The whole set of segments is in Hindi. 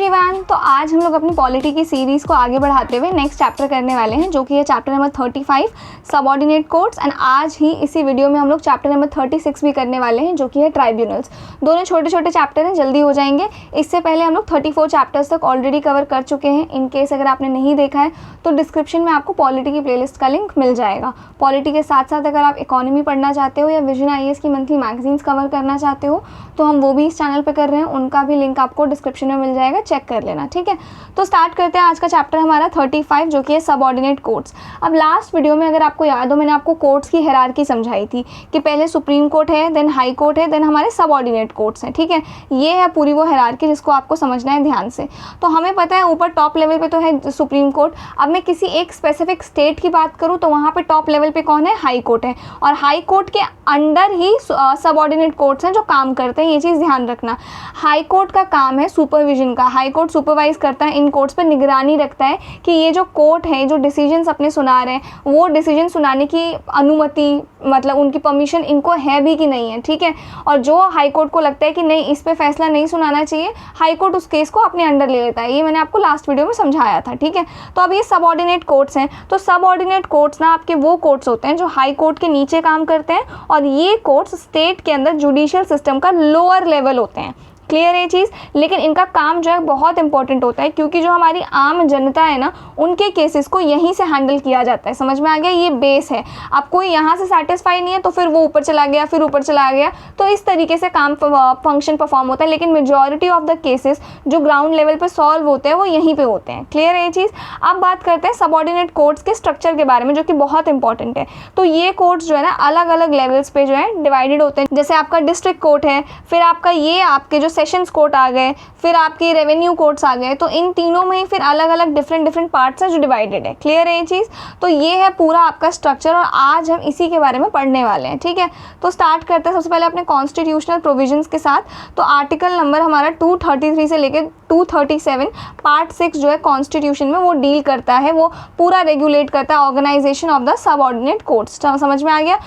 एवरीवन, तो आज हम लोग अपनी पॉलिटी की सीरीज़ को आगे बढ़ाते हुए नेक्स्ट चैप्टर करने वाले हैं, जो कि है chapter number 35 subordinate courts. And आज ही इसी वीडियो में हम लोग चैप्टर नंबर 36 भी करने वाले हैं, जो कि है ट्राइब्यूनल्स। दोनों छोटे छोटे चैप्टर हैं, जल्दी हो जाएंगे। इससे पहले हम लोग 34 चैप्टर्स तक ऑलरेडी कवर कर चुके हैं। इन केस अगर आपने नहीं देखा है तो डिस्क्रिप्शन में आपको पॉलिटी की प्लेलिस्ट का लिंक मिल जाएगा। पॉलिटी के साथ साथ अगर आप इकोनॉमी पढ़ना चाहते हो या विजन IAS की मंथली मैगजीन्स कवर करना चाहते हो तो हम वो भी इस चैनल पे कर रहे हैं, उनका भी लिंक आपको डिस्क्रिप्शन में मिल जाएगा, चेक कर लेना। ठीक है, तो स्टार्ट करते हैं आज का चैप्टर हमारा 35, जो कि है सबऑर्डिनेट कोर्ट्स। अब लास्ट वीडियो में अगर आपको याद हो, मैंने आपको कोर्ट्स की हायरार्की समझाई थी कि पहले सुप्रीम कोर्ट है, देन हाई कोर्ट है, देन हमारे सबऑर्डिनेट कोर्ट्स हैं। ठीक है, ये है पूरी वो हायरार्की जिसको आपको समझना है ध्यान से। तो हमें पता है ऊपर टॉप लेवल पे तो है सुप्रीम कोर्ट। अब मैं किसी एक स्पेसिफिक स्टेट की बात करूँ तो वहाँ पे टॉप लेवल पे कौन है? हाई कोर्ट है। और हाई कोर्ट के अंडर ही सबऑर्डिनेट कोर्ट्स हैं जो काम करते हैं, ये चीज़ ध्यान रखना। हाई कोर्ट का काम है सुपरविजन का। हाई कोर्ट सुपरवाइज करता है, इन कोर्ट्स पर निगरानी रखता है कि ये जो कोर्ट है, जो डिसीजंस अपने सुना रहे हैं, वो डिसीजन सुनाने की अनुमति, मतलब उनकी परमिशन इनको है भी कि नहीं है। ठीक है, और जो हाई कोर्ट को लगता है कि नहीं, इस पे फैसला नहीं सुनाना चाहिए, हाई कोर्ट उस केस को अपने अंडर ले लेता है। ये मैंने आपको लास्ट वीडियो में समझाया था। ठीक है, तो अब ये सबऑर्डिनेट कोर्ट्स हैं। तो सबऑर्डिनेट कोर्ट्स ना आपके वो कोर्ट्स होते हैं जो हाई कोर्ट के नीचे काम करते हैं, और ये कोर्ट्स स्टेट के अंदर जुडिशियल सिस्टम का लोअर लेवल होते हैं। क्लियर है चीज़? लेकिन इनका काम जो है बहुत इंपॉर्टेंट होता है, क्योंकि जो हमारी आम जनता है ना, उनके केसेस को यहीं से हैंडल किया जाता है। समझ में आ गया? ये बेस है। अब कोई यहाँ से सेटिस्फाई नहीं है तो फिर वो ऊपर चला गया, फिर ऊपर चला गया, तो इस तरीके से काम फंक्शन परफॉर्म होता है। लेकिन मेजॉरिटी ऑफ द केसेस जो ग्राउंड लेवल पर सॉल्व होते हैं वो यहीं पर होते हैं। क्लियर है ये चीज़? अब बात करते हैं सबऑर्डिनेट कोर्ट्स के स्ट्रक्चर के बारे में, जो कि बहुत इंपॉर्टेंट है। तो ये कोर्ट्स जो है ना अलग अलग लेवल्स पे जो है डिवाइडेड होते हैं। जैसे आपका डिस्ट्रिक्ट कोर्ट है, फिर आपका ये आपके जो सेशंस कोर्ट आ गए, फिर आपके रेवेन्यू कोर्ट्स आ गए। तो इन तीनों में ही फिर अलग अलग डिफरेंट पार्ट्स हैं जो डिवाइडेड है। क्लियर है ये चीज़? तो ये है पूरा आपका स्ट्रक्चर, और आज हम इसी के बारे में पढ़ने वाले हैं। ठीक है, तो स्टार्ट करते हैं सबसे पहले अपने कॉन्स्टिट्यूशनल प्रोविजंस के साथ। तो आर्टिकल नंबर हमारा 233 से लेकर 237 पार्ट 6 जो है कॉन्स्टिट्यूशन में वो डील करता है, वो पूरा रेगुलेट करता है organisation of the subordinate courts. समझ में आ गया?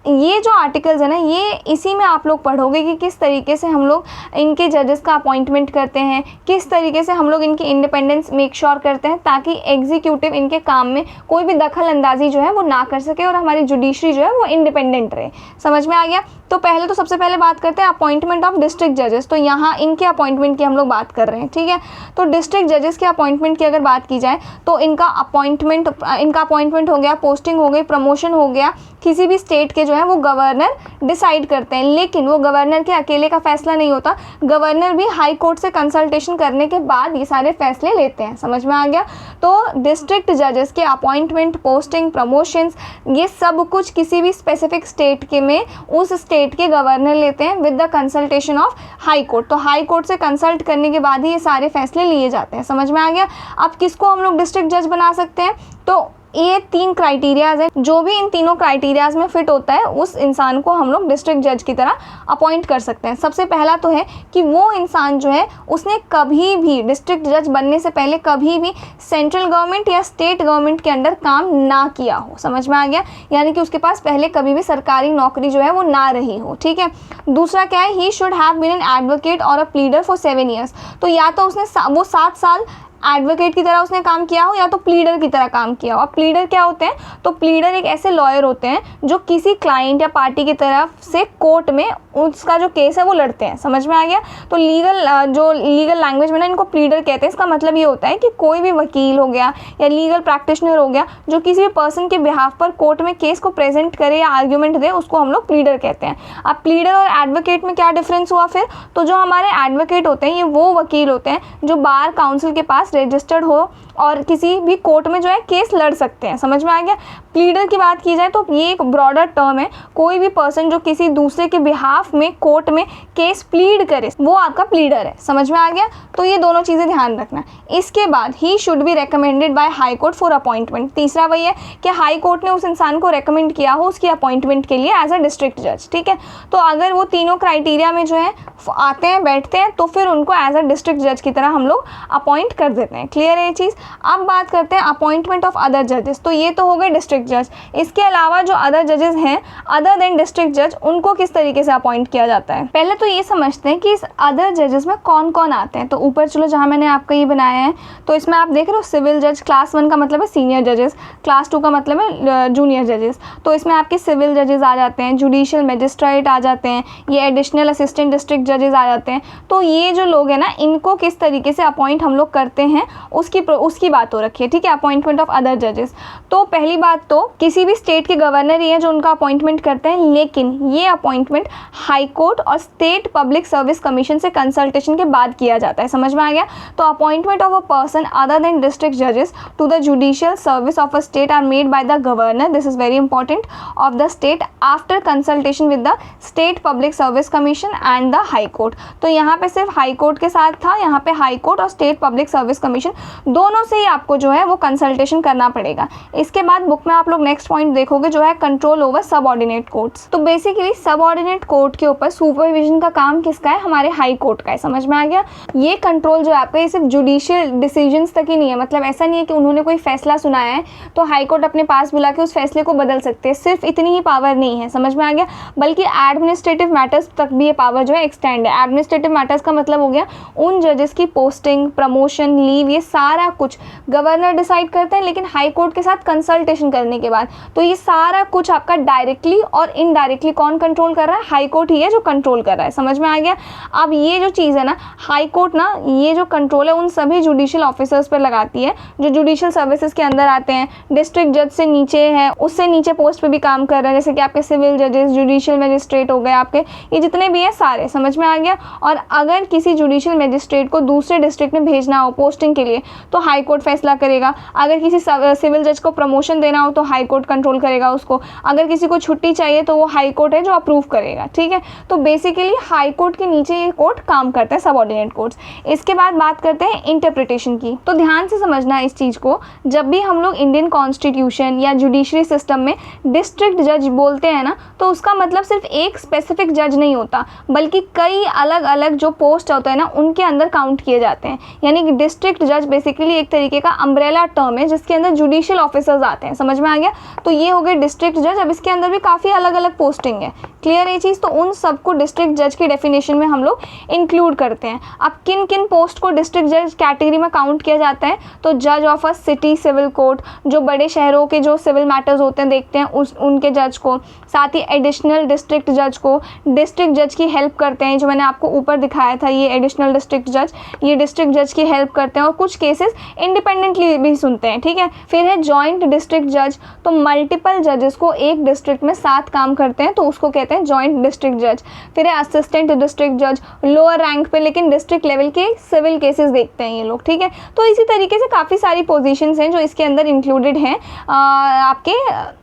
ये जो आर्टिकल्स है ना, ये इसी में आप लोग पढ़ोगे कि किस तरीके से हम लोग इनके जजेस का अपॉइंटमेंट करते हैं, किस तरीके से हम लोग इनकी इंडिपेंडेंस मेक श्योर करते हैं, ताकि एग्जीक्यूटिव इनके काम में कोई भी दखल अंदाजी जो है वो ना कर सके और हमारी जुडिशरी जो है वो इंडिपेंडेंट रहे। समझ में आ गया? तो पहले तो सबसे पहले बात करते हैं अपॉइंटमेंट ऑफ डिस्ट्रिक्ट जजेस। तो यहाँ इनके अपॉइंटमेंट की हम लोग बात कर रहे हैं। ठीक है, तो डिस्ट्रिक्ट जजेस के अपॉइंटमेंट की अगर बात की जाए तो इनका अपॉइंटमेंट हो गया, पोस्टिंग हो गई, प्रमोशन हो गया, किसी भी स्टेट के जो है वो गवर्नर डिसाइड करते हैं। लेकिन वो गवर्नर के अकेले का फैसला नहीं होता, गवर्नर भी हाई कोर्ट से कंसल्टेशन करने के बाद ये सारे फैसले लेते हैं। समझ में आ गया? तो डिस्ट्रिक्ट जजेस के अपॉइंटमेंट, पोस्टिंग, प्रमोशंस, ये सब कुछ किसी भी स्पेसिफिक स्टेट के में उस स्टेट के गवर्नर लेते हैं with the consultation of high court. तो हाई कोर्ट से कंसल्ट करने के बाद ही ये सारे फैसले लिए जाते हैं। समझ में आ गया? अब किसको हम लोग डिस्ट्रिक्ट जज बना सकते हैं? तो ये 3 क्राइटेरियाज हैं, जो भी इन तीनों क्राइटेरियाज में फिट होता है उस इंसान को हम लोग डिस्ट्रिक्ट जज की तरह अपॉइंट कर सकते हैं। सबसे पहला तो है कि वो इंसान जो है उसने कभी भी डिस्ट्रिक्ट जज बनने से पहले कभी भी सेंट्रल गवर्नमेंट या स्टेट गवर्नमेंट के अंडर काम ना किया हो। समझ में आ गया? यानी कि उसके पास पहले कभी भी सरकारी नौकरी जो है वो ना रही हो। ठीक है, दूसरा क्या है? He should have been an advocate और अ प्लीडर फॉर 7 ईयर्स। तो या तो उसने वो 7 साल एडवोकेट की तरह उसने काम किया हो, या तो प्लीडर की तरह काम किया हो। अब प्लीडर क्या होते हैं? तो प्लीडर एक ऐसे लॉयर होते हैं जो किसी क्लाइंट या पार्टी की तरफ से कोर्ट में उसका जो केस है वो लड़ते हैं। समझ में आ गया? तो लीगल लैंग्वेज में ना इनको प्लीडर कहते हैं। इसका मतलब ये होता है कि कोई भी वकील हो गया या लीगल प्रैक्टिशनर हो गया जो किसी भी पर्सन के बिहाफ पर कोर्ट में केस को प्रेजेंट करे या आर्ग्यूमेंट दे, उसको हम लोग प्लीडर कहते हैं। अब प्लीडर और एडवोकेट में क्या डिफरेंस हुआ फिर? तो जो हमारे एडवोकेट होते हैं ये वो वकील होते हैं जो बार काउंसिल के पास रजिस्टर्ड हो और किसी भी कोर्ट में जो है केस लड़ सकते हैं। समझ में आ गया? प्लीडर की बात की जाए तो ये एक ब्रॉडर टर्म है, कोई भी पर्सन जो किसी दूसरे के बिहाफ में कोर्ट में केस प्लीड करे वो आपका प्लीडर है। समझ में आ गया? तो ये दोनों चीज़ें ध्यान रखना। इसके बाद he should be recommended by high court for appointment. तीसरा वही है कि हाई कोर्ट ने उस इंसान को रिकमेंड किया हो उसकी अपॉइंटमेंट के लिए एज अ डिस्ट्रिक्ट जज। ठीक है, तो अगर वो तीनों क्राइटेरिया में जो है आते हैं, बैठते हैं, तो फिर उनको एज अ डिस्ट्रिक्ट जज की तरह हम लोग अपॉइंट कर देते हैं। क्लियर है ये चीज़? अब बात करते हैं अपॉइंटमेंट ऑफ अदर जजेस। तो ये तो हो गए डिस्ट्रिक्ट जज। इसके अलावा जो अदर जजेस हैं अदर देन डिस्ट्रिक्ट जज, उनको किस तरीके से अपॉइंट अपॉइंट किया जाता है। पहले तो ये समझते हैं कि इस अदर जजेस में कौन कौन आते हैं। तो ऊपर चलो जहाँ मैंने आपका ये बनाया है, तो इसमें आप देख रहे हो सिविल जज, क्लास 1 का मतलब है सीनियर जजेस, क्लास 2 का मतलब है जूनियर जजेस। तो इसमें आपके सिविल जजेस आ जाते हैं, जुडिशियल मजिस्ट्रेट आ जाते हैं, ये एडिशनल असिस्टेंट डिस्ट्रिक्ट जजेस आ जाते हैं। तो ये जो लोग हैं ना, इनको किस तरीके से अपॉइंट हम लोग करते हैं उसकी बात हो रखी है, ठीक है, अपॉइंटमेंट ऑफ अदर जजेस। तो पहली बात तो किसी भी स्टेट के गवर्नर ही हैं जो उनका अपॉइंटमेंट करते हैं, लेकिन ये अपॉइंटमेंट हाई कोर्ट और स्टेट पब्लिक सर्विस कमीशन से कंसल्टेशन के बाद किया जाता है। समझ में आ गया? तो appointment of a person other than district जजेस to the judicial service of a state are made by the governor, this is very important, of the state after consultation with the state public service commission and the high court. तो यहाँ पे सिर्फ हाई कोर्ट के साथ था, यहाँ पे हाई कोर्ट और स्टेट पब्लिक सर्विस कमीशन दोनों से ही आपको जो है वो कंसल्टेशन करना पड़ेगा। इसके बाद बुक में आप लोग नेक्स्ट पॉइंट देखोगे जो है कंट्रोल ओवर सबऑर्डिनेट कोर्ट्स। तो बेसिकली सबऑर्डिनेट कोर्ट के ऊपर सुपरविजन का काम किसका है? हमारे हाई कोर्ट का है। समझ में आ गया? ये कंट्रोल जो है आपका, ये सिर्फ जुडिशियल डिसीजंस तक ही नहीं है, मतलब ऐसा नहीं है कि उन्होंने कोई फैसला सुनाया है तो हाई कोर्ट अपने पास बुला के उस फैसले को बदल सकते हैं, सिर्फ इतनी ही पावर नहीं है। समझ में आ गया? बल्कि एडमिनिस्ट्रेटिव मैटर्स तक भी ये पावर जो है एक्सटेंड है। एडमिनिस्ट्रेटिव मैटर्स का मतलब हो गया उन जजेस की पोस्टिंग, प्रमोशन, लीव, ये सारा कुछ गवर्नर डिसाइड करते हैं, लेकिन हाई कोर्ट के साथ कंसल्टेशन करने के बाद। तो ये सारा कुछ आपका डायरेक्टली और इनडायरेक्टली कौन कंट्रोल कर रहा है? हाई कोर्ट ही है जो कंट्रोल कर रहा है। समझ में आ गया? अब ये जो चीज़ है ना, हाई कोर्ट ना, ये जो कंट्रोल है उन सभी जुडिशियल ऑफिसर्स पर लगाती है जो जुडिशियल सर्विसेज के अंदर आते हैं, डिस्ट्रिक्ट जज से नीचे हैं, उससे नीचे पोस्ट पे भी काम कर रहे हैं, जैसे कि आपके सिविल जजेस, जुडिशियल मजिस्ट्रेट हो गए, आपके ये जितने भी हैं सारे। समझ में आ गया? और अगर किसी जुडिशियल मजिस्ट्रेट को दूसरे डिस्ट्रिक्ट में भेजना हो पोस्टिंग के लिए तो हाई कोर्ट फैसला करेगा। अगर किसी सिविल जज को प्रमोशन देना हो तो हाई कोर्ट कंट्रोल करेगा उसको। अगर किसी को छुट्टी चाहिए तो वो हाई कोर्ट है जो अप्रूव करेगा, ठीक है। तो बेसिकली हाई कोर्ट के नीचे ये कोर्ट काम करता है, सबऑर्डिनेट कोर्ट्स। इसके बाद बात करते हैं इंटरप्रिटेशन की। तो ध्यान से समझना इस चीज़ को, जब भी हम लोग इंडियन कॉन्स्टिट्यूशन या जुडिशरी सिस्टम में डिस्ट्रिक्ट जज बोलते हैं ना, तो उसका मतलब सिर्फ एक स्पेसिफिक जज नहीं होता, बल्कि कई अलग अलग जो पोस्ट होते हैं ना उनके अंदर काउंट किए जाते हैं। यानी कि डिस्ट्रिक्ट जज बेसिकली एक तरीके का अम्ब्रेला टर्म है जिसके अंदर जुडिशियल ऑफिसर्स आते हैं। समझ में आ गया? तो ये हो गए डिस्ट्रिक्ट जज। अब इसके अंदर भी काफ़ी अलग अलग पोस्टिंग है, क्लियर है ये चीज़? तो उन सबको डिस्ट्रिक्ट जज की डेफिनेशन में हम लोग इंक्लूड करते हैं। अब किन किन पोस्ट को डिस्ट्रिक्ट जज कैटेगरी में काउंट किया जाता है? तो जज of a city civil court, जो बड़े शहरों के जो सिविल मैटर्स होते हैं देखते हैं उनके जज को, साथ ही एडिशनल डिस्ट्रिक्ट जज को, डिस्ट्रिक्ट जज की हेल्प करते हैं, जो मैंने आपको ऊपर दिखाया था ये एडिशनल डिस्ट्रिक्ट जज, ये डिस्ट्रिक्ट जज की हेल्प करते हैं और कुछ केसेस इंडिपेंडेंटली भी सुनते हैं, ठीक है। फिर है जॉइंट डिस्ट्रिक्ट जज, तो मल्टीपल जजेस को एक डिस्ट्रिक्ट में साथ काम करते हैं तो उसको कहते हैं जॉइंट डिस्ट्रिक्ट जज। फिर है असिस्टेंट डिस्ट्रिक्ट जज, लोअर रैंक पे लेकिन डिस्ट्रिक्ट लेवल के सिविल केसेस देखते हैं ये लोग, ठीक है। तो इसी तरीके से काफ़ी सारी पोजीशंस हैं जो इसके अंदर इंक्लूडेड हैं आपके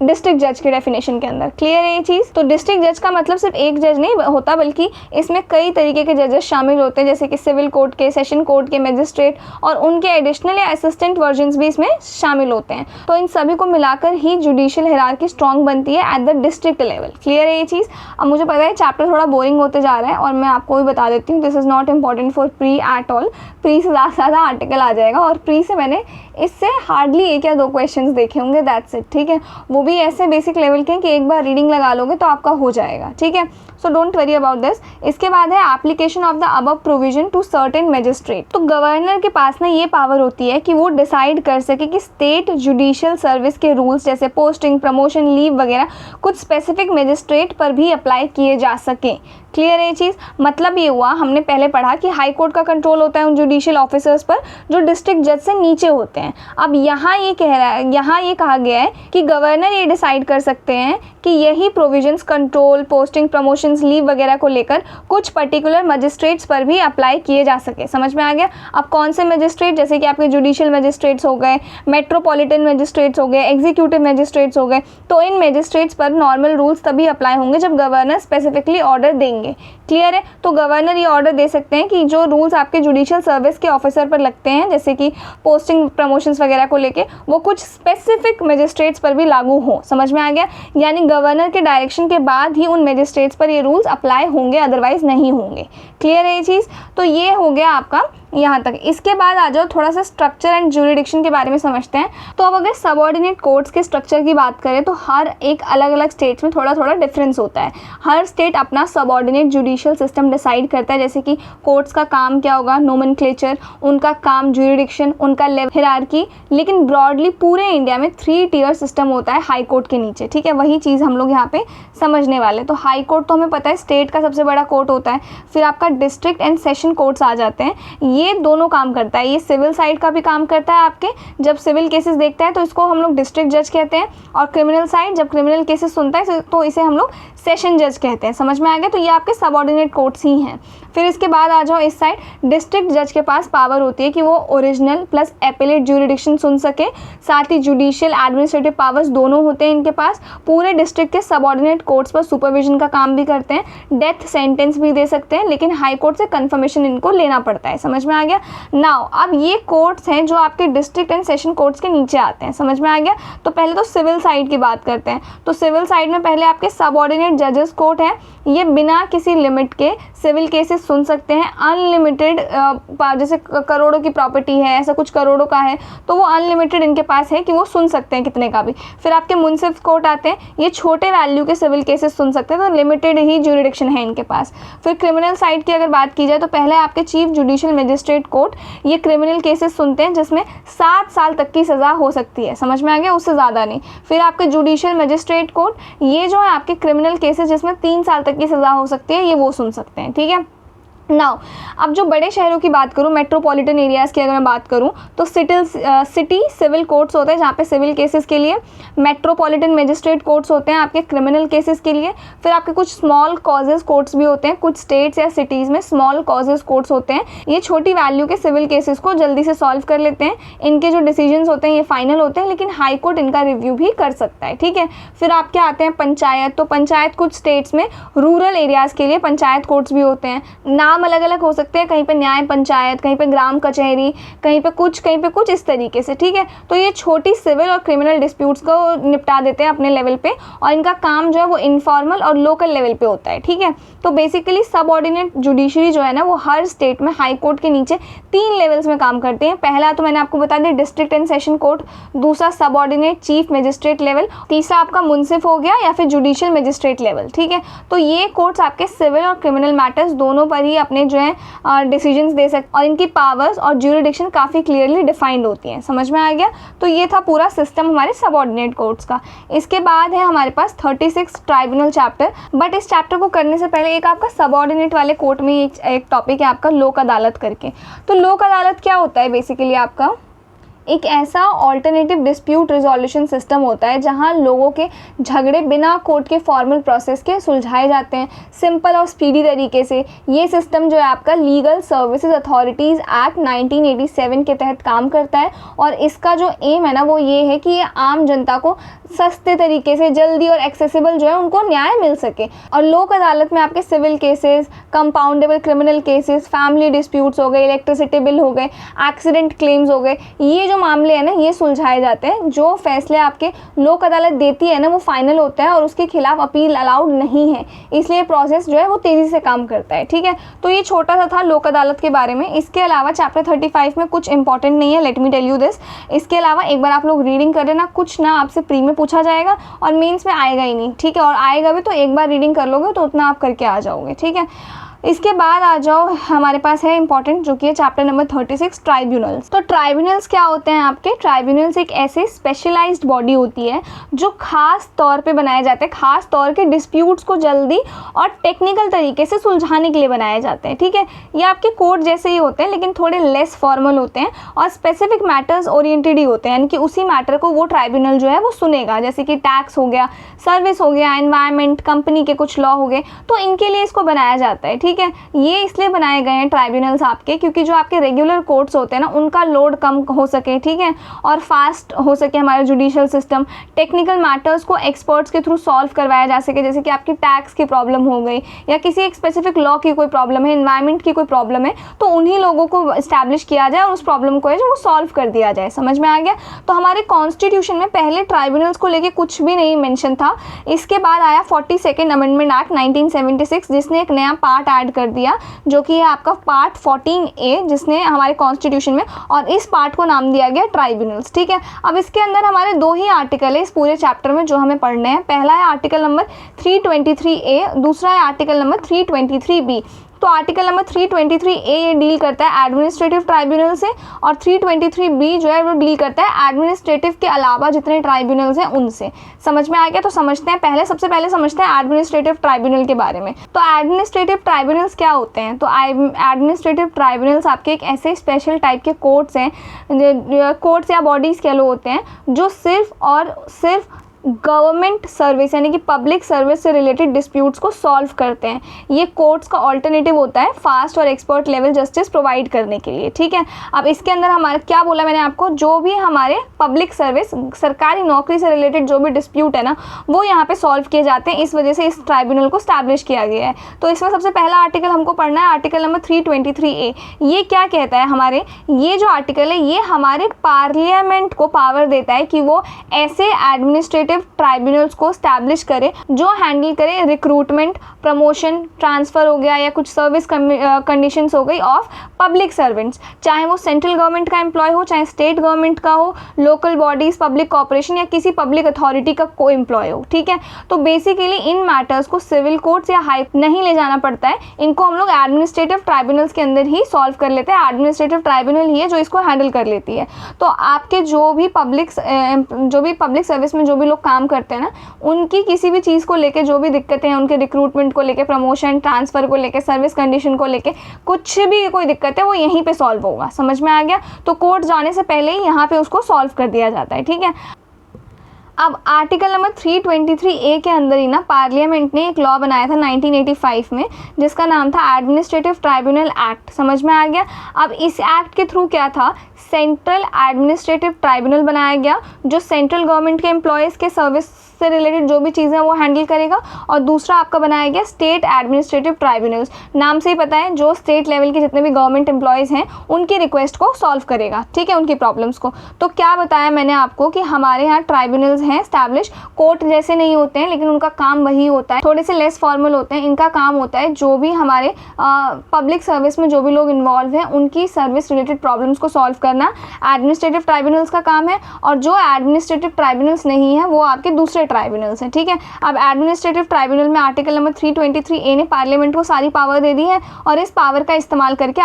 डिस्ट्रिक्ट जज के डेफिनेशन के अंदर, क्लियर है ये चीज़? तो डिस्ट्रिक्ट जज का मतलब सिर्फ एक जज नहीं होता, बल्कि इसमें कई तरीके के जजेस शामिल होते हैं, जैसे कि सिविल कोर्ट के, सेशन कोर्ट के मजिस्ट्रेट और उनके एडिशनल या असिस्टेंट वर्जन्स भी इसमें शामिल होते हैं। तो इन सभी को मिलाकर ही जुडिशियल हायरार्की स्ट्रॉन्ग बनती है at the district level, clear है ये चीज़? अब मुझे पता है चैप्टर थोड़ा बोरिंग होते जा रहा है और मैं आपको भी बता देती हूँ, this is not important for pre at all. Pre से ज़्यादा आर्टिकल आ जाएगा और प्री से मैंने इससे हार्डली 1 या 2 क्वेश्चंस देखे होंगे, दैट्स इट, ठीक है। वो भी ऐसे बेसिक लेवल के कि एक बार रीडिंग लगा लोगे तो आपका हो जाएगा, ठीक है। So don't worry about this. इसके बाद है application of the above provision to certain magistrate. तो गवर्नर के पास ना ये पावर होती है कि वो डिसाइड कर सके कि स्टेट जुडिशियल सर्विस के रूल्स जैसे पोस्टिंग, प्रमोशन, लीव वगैरह कुछ स्पेसिफिक मजिस्ट्रेट पर भी अप्लाई किए जा सकें, क्लियर है ये चीज़? मतलब ये हुआ, हमने पहले पढ़ा कि हाई कोर्ट का कंट्रोल होता है उन जुडिशियल ऑफिसर्स पर जो डिस्ट्रिक्ट जज से नीचे होते हैं। अब यहाँ ये कहा गया है कि गवर्नर ये डिसाइड कर सकते हैं कि यही provisions control, posting, promotions, leave वगैरह को लेकर कुछ पर्टिकुलर मजिस्ट्रेट्स पर भी अप्लाई किए जा सके। समझ में आ गया? अब कौन से मजिस्ट्रेट? जैसे कि आपके जुडिशियल मजिस्ट्रेट्स हो गए, मेट्रोपॉलिटन मजिस्ट्रेट्स हो गए, एग्जीक्यूटिव मजिस्ट्रेट्स हो गए। तो इन मजिस्ट्रेट्स पर नॉर्मल रूल्स तभी अप्लाई होंगे जब गवर्नर स्पेसिफिकली ऑर्डर देंगे, क्लियर है? तो गवर्नर ये ऑर्डर दे सकते हैं कि जो रूल्स आपके जुडिशियल सर्विस के ऑफिसर पर लगते हैं, जैसे कि पोस्टिंग, प्रमोशंस वगैरह को लेके, वो कुछ स्पेसिफिक मजिस्ट्रेट्स पर भी लागू हो। समझ में आ गया? यानी गवर्नर के डायरेक्शन के बाद ही उन मजिस्ट्रेट्स पर ये रूल्स अप्लाई होंगे, अदरवाइज नहीं होंगे, क्लियर है ये चीज़? तो ये हो गया आपका यहाँ तक। इसके बाद आ जाओ थोड़ा सा स्ट्रक्चर एंड ज्यूरिडिक्शन के बारे में समझते हैं। तो अब अगर सबऑर्डिनेट कोर्ट्स के स्ट्रक्चर की बात करें तो हर एक अलग अलग स्टेट्स में थोड़ा थोड़ा डिफरेंस होता है। हर स्टेट अपना सबऑर्डिनेट जुडिशियल सिस्टम डिसाइड करता है, जैसे कि कोर्ट्स का काम क्या होगा, नोमेनक्लेचर, उनका काम ज्यूरिडिक्शन, उनका लेवल हिरार्की। लेकिन ब्रॉडली पूरे इंडिया में 3 टियर सिस्टम होता है हाई कोर्ट के नीचे, ठीक है। वही चीज़ हम लोग यहाँ पे समझने वाले। तो हाई कोर्ट तो हमें पता है स्टेट का सबसे बड़ा कोर्ट होता है। फिर आपका डिस्ट्रिक्ट एंड सेशन कोर्ट्स आ जाते हैं। ये दोनों काम करता है, ये सिविल साइड का भी काम करता है। आपके जब सिविल केसेस देखता है तो इसको हम लोग डिस्ट्रिक्ट जज कहते हैं, और क्रिमिनल साइड जब क्रिमिनल केसेस सुनता है तो इसे हम लोग सेशन जज कहते हैं। समझ में आ गया? तो ये आपके सबऑर्डिनेट कोर्ट्स ही हैं। फिर इसके बाद आ जाओ इस साइड, डिस्ट्रिक्ट जज के पास पावर होती है कि वो ओरिजिनल प्लस एपेलेट ज्यूरिडिक्शन सुन सके, साथ ही जुडिशियल एडमिनिस्ट्रेटिव पावर्स दोनों होते हैं इनके पास। पूरे डिस्ट्रिक्ट के सबऑर्डिनेट कोर्ट्स पर सुपरविजन का काम भी करते हैं, डेथ सेंटेंस भी दे सकते हैं, लेकिन हाई कोर्ट से कन्फर्मेशन इनको लेना पड़ता है। समझ में आ गया? नाउ अब ये कोर्ट्स हैं जो आपके डिस्ट्रिक्ट एंड सेशन कोर्ट्स के नीचे आते हैं। समझ में आ गया? तो पहले तो सिविल साइड की बात करते हैं। तो सिविल साइड में पहले आपके सबऑर्डिनेट जजेस कोर्ट है। ये बिना किसी लिमिट के सिविल केसेस सुन सकते हैं, अनलिमिटेड। जैसे करोड़ों की प्रॉपर्टी है, ऐसा कुछ करोड़ों का है, तो वो अनलिमिटेड इनके पास है कि वो सुन सकते हैं कितने का भी। फिर आपके मुंसिफ कोर्ट आते हैं, ये छोटे वैल्यू के सिविल केसेस सुन सकते हैं, तो लिमिटेड ही ज्यूरिडिक्शन है इनके पास। फिर क्रिमिनल साइड की अगर बात की जाए तो पहले आपके चीफ जुडिशियल मजिस्ट्रेट कोर्ट, ये क्रिमिनल केसेस सुनते हैं जिसमें 7 साल तक की सज़ा हो सकती है। समझ में आ गया? उससे ज़्यादा नहीं। फिर आपके जुडिशियल मजिस्ट्रेट कोर्ट, ये जो है आपके क्रिमिनल केसेस जिसमें 3 साल तक की सज़ा हो सकती है, ये वो सुन सकते हैं, ठीक है। नाउ अब जो बड़े शहरों की बात करूँ, मेट्रोपॉलिटन एरियाज़ की अगर मैं बात करूँ तो सिटी सिविल कोर्ट्स होते हैं जहाँ पे सिविल केसेस के लिए, मेट्रोपॉलिटन मजिस्ट्रेट कोर्ट्स होते हैं आपके क्रिमिनल केसेस के लिए। फिर आपके कुछ स्मॉल कॉजेज़ कोर्ट्स भी होते हैं, कुछ स्टेट्स या सिटीज़ में स्मॉल कॉजेज़ कोर्ट्स होते हैं। ये छोटी वैल्यू के सिविल केसेस को जल्दी से सॉल्व कर लेते हैं। इनके जो डिसीजंस होते हैं ये फाइनल होते हैं, लेकिन हाई कोर्ट इनका रिव्यू भी कर सकता है, ठीक है। फिर आपके आते हैं पंचायत। तो पंचायत कुछ स्टेट्स में रूरल एरियाज़ के लिए पंचायत कोर्ट्स भी होते हैं। नाम अलग अलग हो सकते हैं, कहीं पे न्याय पंचायत, कहीं पे ग्राम कचहरी, कहीं पे कुछ इस तरीके से, ठीक है। तो ये छोटी सिविल और क्रिमिनल डिस्प्यूट्स को निपटा देते हैं अपने लेवल पे, और इनका काम जो है वो इनफॉर्मल और लोकल लेवल पे होता है, ठीक है। तो बेसिकली सबऑर्डिनेट जुडिशरी जो है ना वो हर स्टेट में हाई कोर्ट के नीचे 3 लेवल्स में काम करते हैं। पहला तो मैंने आपको बता दिया डिस्ट्रिक्ट एंड सेशन कोर्ट, दूसरा सबऑर्डिनेट चीफ मजिस्ट्रेट लेवल, तीसरा आपका मुंसिफ हो गया या फिर जुडिशियल मजिस्ट्रेट लेवल, ठीक है। तो ये कोर्ट्स आपके सिविल और क्रिमिनल मैटर्स दोनों पर ही अपने जो है डिसीजंस दे सकते, और इनकी पावर्स और ज्यूरिडिक्शन काफ़ी क्लियरली डिफाइंड होती हैं। समझ में आ गया? तो ये था पूरा सिस्टम हमारे सबऑर्डिनेट कोर्ट्स का। इसके बाद है हमारे पास 36 ट्राइब्यूनल चैप्टर। बट इस चैप्टर को करने से पहले एक आपका सबऑर्डिनेट वाले कोर्ट में एक टॉपिक है आपका लोक अदालत करके। तो लोक अदालत क्या होता है? बेसिकली आपका एक ऐसा ऑल्टरनेटिव डिस्प्यूट रिजोल्यूशन सिस्टम होता है जहां लोगों के झगड़े बिना कोर्ट के फॉर्मल प्रोसेस के सुलझाए जाते हैं, सिंपल और स्पीडी तरीके से। ये सिस्टम जो है आपका लीगल सर्विसेज अथॉरिटीज़ एक्ट 1987 के तहत काम करता है, और इसका जो एम है ना वो ये है कि ये आम जनता को सस्ते तरीके से, जल्दी और एक्सेसिबल जो है उनको न्याय मिल सके। और लोक अदालत में आपके civil cases, compoundable criminal cases, family disputes हो गए, इलेक्ट्रिसिटी बिल हो गए, एक्सीडेंट क्लेम्स हो गए, ये जो मामले हैं ना ये सुलझाए जाते हैं। जो फैसले आपके लोक अदालत देती है ना वो फाइनल होता है और उसके खिलाफ अपील अलाउड नहीं है, इसलिए प्रोसेस जो है वो तेज़ी से काम करता है, ठीक है। तो ये छोटा सा था लोक अदालत के बारे में। इसके अलावा चैप्टर 35 में कुछ इंपॉर्टेंट नहीं है, let me tell you this. इसके अलावा एक बार आप लोग रीडिंग कर लेना, कुछ ना आपसे प्री में पूछा जाएगा और मेंस में आएगा ही नहीं, ठीक है। और आएगा भी तो एक बार रीडिंग कर लोगे तो उतना आप करके आ जाओगे, ठीक है। इसके बाद आ जाओ हमारे पास है इंपॉर्टेंट जो कि है चैप्टर नंबर 36 ट्राइब्यूनल्स। तो ट्राइब्यूनल्स क्या होते हैं आपके? ट्राइब्यूनल्स एक ऐसे स्पेशलाइज्ड बॉडी होती है जो खास तौर पे बनाए जाते हैं, खास तौर के डिस्प्यूट्स को जल्दी और टेक्निकल तरीके से सुलझाने के लिए बनाए जाते हैं, ठीक है। ये आपके कोर्ट जैसे ही होते हैं लेकिन थोड़े लेस फॉर्मल होते हैं और स्पेसिफिक मैटर्स ओरिएंटेड ही होते हैं, यानी कि उसी मैटर को वो ट्राइब्यूनल जो है वो सुनेगा, जैसे कि टैक्स हो गया, सर्विस हो गया, एनवायरनमेंट, कंपनी के कुछ लॉ हो गए, तो इनके लिए इसको बनाया जाता है, ठीक है। ये इसलिए बनाए गए हैं ट्राइब्यूनल्स आपके, क्योंकि जो आपके रेगुलर कोर्ट्स होते हैं ना उनका लोड कम हो सके, ठीक है, और फास्ट हो सके हमारा जुडिशियल सिस्टम, टेक्निकल मैटर्स को एक्सपर्ट्स के थ्रू सॉल्व करवाया जा सके, जैसे कि आपकी टैक्स की प्रॉब्लम हो गई या किसी एक स्पेसिफिक लॉ की कोई प्रॉब्लम है, एनवायरनमेंट की कोई प्रॉब्लम है, तो उन्हीं लोगों को इस्टेब्लिश किया जाए और उस प्रॉब्लम को है जो वो सॉल्व कर दिया जाए। समझ में आ गया? तो हमारे कॉन्स्टिट्यूशन में पहले ट्राइब्यूनल्स को लेके कुछ भी नहीं मेंशन था। इसके बाद आया 42nd अमेंडमेंट एक्ट 1976 जिसने एक नया पार्ट ऐड कर दिया, जो कि है आपका पार्ट 14A जिसने हमारे कॉन्स्टिट्यूशन में, और इस पार्ट को नाम दिया गया ट्राइब्यूनल्स। ठीक है, अब इसके अंदर हमारे 2 ही आर्टिकल है इस पूरे चैप्टर में जो हमें पढ़ने हैं। पहला है आर्टिकल नंबर 323A, दूसरा है आर्टिकल नंबर 323B। तो आर्टिकल नंबर 323A ये डील करता है एडमिनिस्ट्रेटिव ट्राइब्यूनल से, और 323B जो है वो डील करता है एडमिनिस्ट्रेटिव के अलावा जितने ट्राइब्यूनल्स हैं उनसे। समझ में आ गया? तो समझते हैं, सबसे पहले समझते हैं एडमिनिस्ट्रेटिव ट्राइब्यूनल के बारे में। तो एडमिनिस्ट्रेटिव ट्राइब्यूनल्स क्या होते हैं? तो एडमिनिस्ट्रेटिव ट्राइब्यूनल्स आपके एक ऐसे स्पेशल टाइप के कोर्ट्स हैं, कोर्ट्स या बॉडीज़ कह लो होते हैं, जो सिर्फ और सिर्फ गवर्नमेंट सर्विस यानी कि पब्लिक सर्विस से रिलेटेड डिस्प्यूट्स को सॉल्व करते हैं। ये कोर्ट्स का ऑल्टरनेटिव होता है फास्ट और एक्सपर्ट लेवल जस्टिस प्रोवाइड करने के लिए। ठीक है, अब इसके अंदर हमारा क्या बोला मैंने आपको, जो भी हमारे पब्लिक सर्विस, सरकारी नौकरी से रिलेटेड जो भी डिस्प्यूट है ना, वो यहाँ पे सॉल्व किए जाते हैं। इस वजह से इस ट्राइब्यूनल को स्टैब्लिश किया गया है। तो इसमें सबसे पहला आर्टिकल हमको पढ़ना है, आर्टिकल नंबर 323A। ये क्या कहता है हमारे, ये जो आर्टिकल है ये हमारे पार्लियामेंट को पावर देता है कि वो ऐसे एडमिनिस्ट्रेटिव ट्राइब्यूनल्स को स्टैब्लिश करे जो हैंडल करे रिक्रूटमेंट, प्रमोशन, ट्रांसफ़र हो गया या कुछ सर्विस कंडीशंस हो गई ऑफ पब्लिक सर्वेंट्स, चाहे वो सेंट्रल गवर्नमेंट का एम्प्लॉय हो, चाहे स्टेट गवर्नमेंट का हो, लोकल बॉडीज़, पब्लिक कॉर्पोरेशन या किसी पब्लिक अथॉरिटी का कोई एम्प्लॉय हो। ठीक है, तो बेसिकली इन मैटर्स को सिविल कोर्ट्स या हाई नहीं ले जाना पड़ता है, इनको हम लोग एडमिनिस्ट्रेटिव ट्राइब्यूनल्स के अंदर ही सॉल्व कर लेते हैं। एडमिनिस्ट्रेटिव ट्राइब्यूनल ही है जो इसको हैंडल कर लेती है। तो आपके जो भी पब्लिक सर्विस में जो भी लोग काम करते हैं ना, उनकी किसी भी चीज़ को लेके जो भी दिक्कतें हैं, उनके रिक्रूटमेंट को लेके, प्रमोशन, ट्रांसफ़र को लेके, सर्विस कंडीशन को लेके, कुछ भी कोई दिक्कत है वो यहीं पे सॉल्व होगा। समझ में आ गया? तो कोर्ट जाने से पहले ही यहाँ पे उसको सॉल्व कर दिया जाता है। ठीक है, अब आर्टिकल नंबर 323A के अंदर ही ना पार्लियामेंट ने एक लॉ बनाया था 1985 में, जिसका नाम था एडमिनिस्ट्रेटिव ट्राइब्यूनल एक्ट। समझ में आ गया? अब इस एक्ट के थ्रू क्या था, सेंट्रल एडमिनिस्ट्रेटिव ट्राइब्यूनल बनाया गया जो सेंट्रल गवर्नमेंट के एम्प्लॉयज़ के सर्विस से रिलेटेड जो भी चीज़ें वो हैंडल करेगा, और दूसरा आपका बनाया गया स्टेट एडमिनिस्ट्रेटिव ट्राइब्यूनल्स। नाम से ही पता है, जो स्टेट लेवल के जितने भी गवर्नमेंट एम्प्लॉयज़ हैं उनकी रिक्वेस्ट को सॉल्व करेगा। ठीक है, उनकी प्रॉब्लम्स को। तो क्या बताया मैंने आपको कि हमारे यहाँ ट्राइब्यूनल्स हैं स्टैब्लिश, कोर्ट जैसे नहीं होते हैं लेकिन उनका काम वही होता है, थोड़े से लेस फॉर्मल होते हैं। इनका काम होता है जो भी हमारे पब्लिक सर्विस में जो भी लोग इन्वॉल्व हैं उनकी सर्विस रिलेटेड प्रॉब्लम्स को सॉल्व करना एडमिनिस्ट्रेटिव ट्राइब्यूनल्स का काम है, और जो एडमिनिस्ट्रेटिव ट्राइब्यूनल्स नहीं है वो आपके दूसरे ट्राइब्यूनल्स हैं। ठीक है, अब एडमिनिस्ट्रेटिव ट्राइब्यूनल में आर्टिकल नंबर 323A ने पार्लियामेंट को सारी पावर दे दी है, और इस पावर का इस्तेमाल करके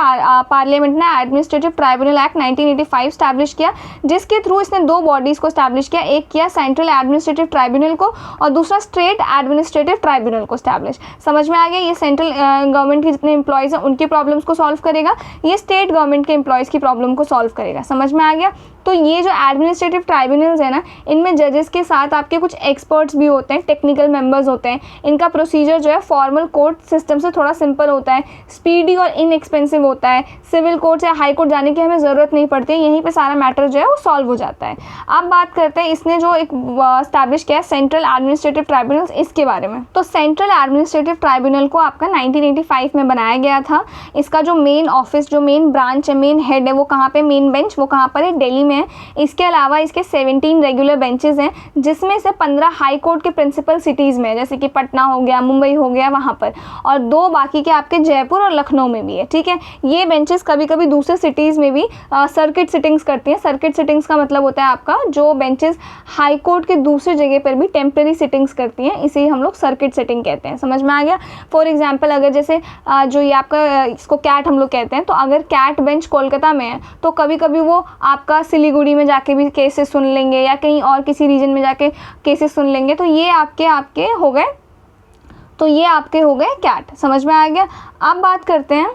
पार्लियामेंट ने एडमिनिस्ट्रेटिव ट्राइब्यूनल एक्ट 1985 स्टैब्लिश किया, जिसके थ्रू इसने 2 बॉडीज़ को स्टैब्लिश किया। एक किया सेंट्रल एडमिनिस्ट्रेटिव ट्राइब्यूनल को, और दूसरा स्टेट एडमिनिस्ट्रेटिव ट्राइब्यूनल को स्टैब्लिश। समझ में आ गया? ये सेंट्रल गवर्नमेंट के जितने एम्प्लॉयज़ हैं उनकी प्रॉब्लम्स को सॉल्व करेगा, ये स्टेट गवर्नमेंट के एम्प्लॉयज़ की प्रॉब्लम को सॉल्व करेगा। समझ में आ गया? तो ये जो एडमिनिस्ट्रेटिव ट्राइब्यूनल्स है ना, इनमें जजेस के साथ आपके कुछ एक्सपर्ट्स भी होते हैं, टेक्निकल मेंबर्स होते हैं। इनका प्रोसीजर जो है फॉर्मल कोर्ट सिस्टम से थोड़ा सिंपल होता है, स्पीडी और इनएक्सपेंसिव होता है। सिविल कोर्ट या हाई कोर्ट जाने की हमें ज़रूरत नहीं पड़ती है, यहीं पे सारा मैटर जो है वो सॉल्व हो जाता है। अब बात करते हैं इसने जो एक स्टैब्लिश किया सेंट्रल एडमिनिस्ट्रेटिव ट्राइब्यूनल्स, इसके बारे में। तो सेंट्रल एडमिनिस्ट्रेटिव ट्राइब्यूनल को आपका 1985 में बनाया गया था। इसका जो मेन ऑफिस, जो मेन ब्रांच है, मेन हेड है, वो कहाँ पे, मेन बेंच वो कहाँ पर है, दिल्ली में है। इसके अलावा इसके 17 रेगुलर बेंचेस हैं, जिसमें से 15 हाई कोर्ट के प्रिंसिपल सिटीज़ में, जैसे कि पटना हो गया, मुंबई हो गया, वहाँ पर, और 2 बाकी के आपके जयपुर और लखनऊ में भी है। ठीक है, ये बेंचेस कभी कभी दूसरे सिटीज़ में भी सर्किट सिटिंग्स करती हैं। सर्किट सिटिंग्स का मतलब होता है आपका जो बेंचेस हाई कोर्ट के दूसरे जगह पर भी टेम्प्रेरी सिटिंग्स करती हैं, इसे हम लोग सर्किट सिटिंग कहते हैं। समझ में आ गया? फॉर एग्जाम्पल, अगर जैसे जो ये आपका इसको कैट हम लोग कहते हैं, तो अगर कैट बेंच कोलकाता में है तो कभी कभी वो आपका सिलीगुड़ी में जाके भी केसेस सुन लेंगे, या कहीं और किसी रीजन में जाके केसेस सुन लेंगे। तो ये आपके हो गए, तो ये आपके हो गए कैट। समझ में आ गया? अब बात करते हैं